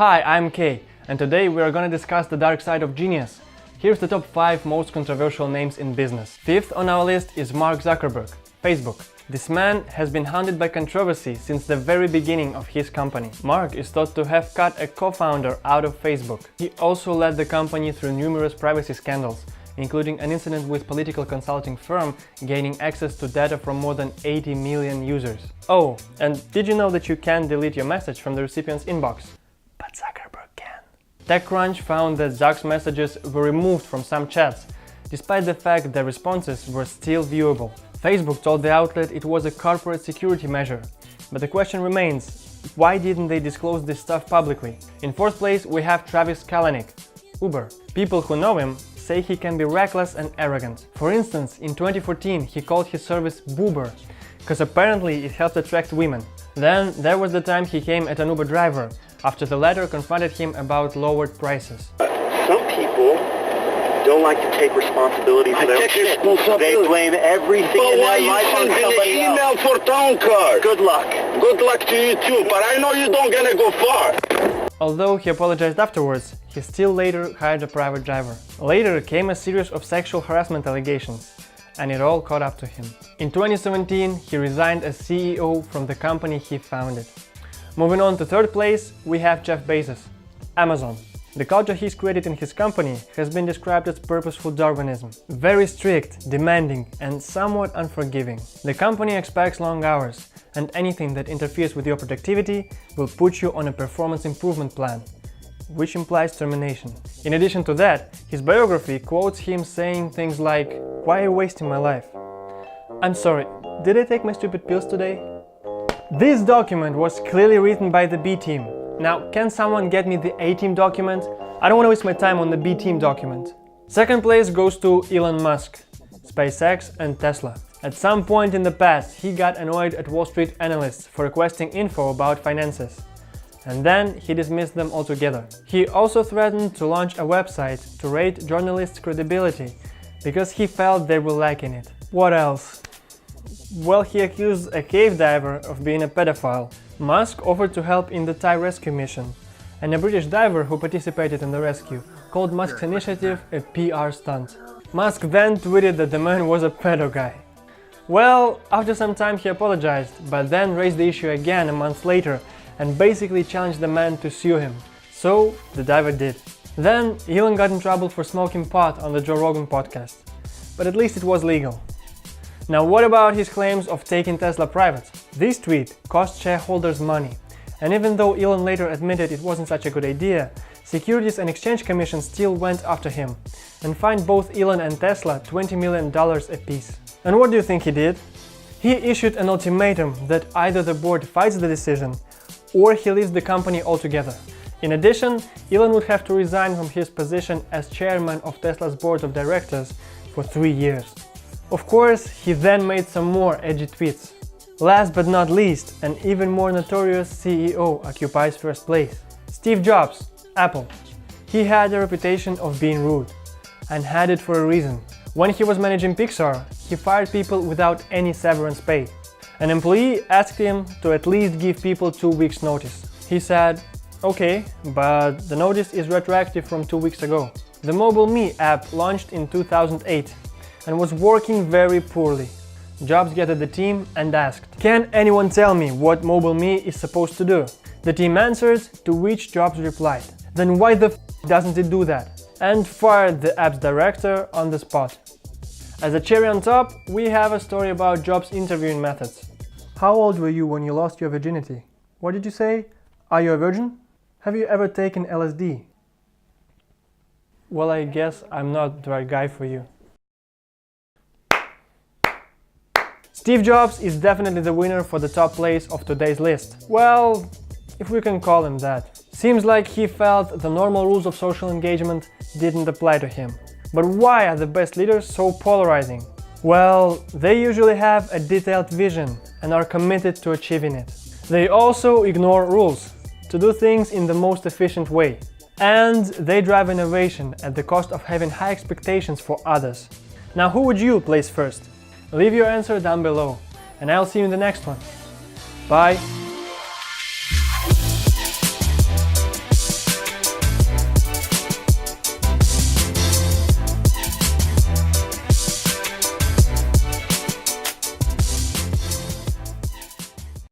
Hi, I'm Kay, and today we are gonna discuss the dark side of genius. Here's the top 5 most controversial names in business. Fifth on our list is Mark Zuckerberg, Facebook. This man has been haunted by controversy since the very beginning of his company. Mark is thought to have cut a co-founder out of Facebook. He also led the company through numerous privacy scandals, including an incident with political consulting firm gaining access to data from more than 80 million users. Oh, and did you know that you can delete your message from the recipient's inbox? But Zuckerberg can. TechCrunch found that Zuck's messages were removed from some chats, despite the fact their responses were still viewable. Facebook told the outlet it was a corporate security measure, but the question remains, why didn't they disclose this stuff publicly? In fourth place, we have Travis Kalanick, Uber. People who know him say he can be reckless and arrogant. For instance, in 2014 he called his service Boober, because apparently it helped attract women. Then there was the time he came at an Uber driver, after the latter confronted him about lowered prices. Some people don't like to take responsibility for their shit. They blame everything in their life on somebody else. Email for town card. Good luck. Good luck to you too, but I know you don't gonna go far. Although he apologized afterwards, he still later hired a private driver. Later came a series of sexual harassment allegations, and it all caught up to him. In 2017, he resigned as CEO from the company he founded. Moving on to third place, we have Jeff Bezos, Amazon. The culture he's created in his company has been described as purposeful Darwinism. Very strict, demanding, and somewhat unforgiving. The company expects long hours, and anything that interferes with your productivity will put you on a performance improvement plan, which implies termination. In addition to that, his biography quotes him saying things like, "Why are you wasting my life? I'm sorry, did I take my stupid pills today?" This document was clearly written by the B team. Now, can someone get me the A team document? I don't want to waste my time on the B team document. Second place goes to Elon Musk, SpaceX and Tesla. At some point in the past, he got annoyed at Wall Street analysts for requesting info about finances, and then he dismissed them altogether. He also threatened to launch a website to rate journalists' credibility because he felt they were lacking it. What else? Well, he accused a cave diver of being a pedophile. Musk offered to help in the Thai rescue mission, and a British diver who participated in the rescue called Musk's initiative a PR stunt. Musk then tweeted that the man was a pedo guy. Well, after some time he apologized, but then raised the issue again a month later and basically challenged the man to sue him. So the diver did. Then Elon got in trouble for smoking pot on the Joe Rogan podcast, but at least it was legal. Now what about his claims of taking Tesla private? This tweet cost shareholders money, and even though Elon later admitted it wasn't such a good idea, Securities and Exchange Commission still went after him and fined both Elon and Tesla $20 million apiece. And what do you think he did? He issued an ultimatum that either the board fights the decision or he leaves the company altogether. In addition, Elon would have to resign from his position as chairman of Tesla's board of directors for 3 years. Of course, he then made some more edgy tweets. Last but not least, an even more notorious CEO occupies first place. Steve Jobs, Apple. He had a reputation of being rude, and had it for a reason. When he was managing Pixar, he fired people without any severance pay. An employee asked him to at least give people 2 weeks notice. He said, "Okay, but the notice is retroactive from 2 weeks ago." The Mobile Me app launched in 2008 and was working very poorly. Jobs gathered the team and asked, "Can anyone tell me what Mobile Me is supposed to do?" The team answered, to which Jobs replied, "Then why the f doesn't it do that?" and fired the app's director on the spot. As a cherry on top, we have a story about Jobs' interviewing methods. How old were you when you lost your virginity? What did you say? Are you a virgin? Have you ever taken LSD? Well, I guess I'm not the right guy for you. Steve Jobs is definitely the winner for the top place of today's list. Well, if we can call him that. Seems like he felt the normal rules of social engagement didn't apply to him. But why are the best leaders so polarizing? Well, they usually have a detailed vision and are committed to achieving it. They also ignore rules to do things in the most efficient way. And they drive innovation at the cost of having high expectations for others. Now, who would you place first? Leave your answer down below, and I'll see you in the next one. Bye!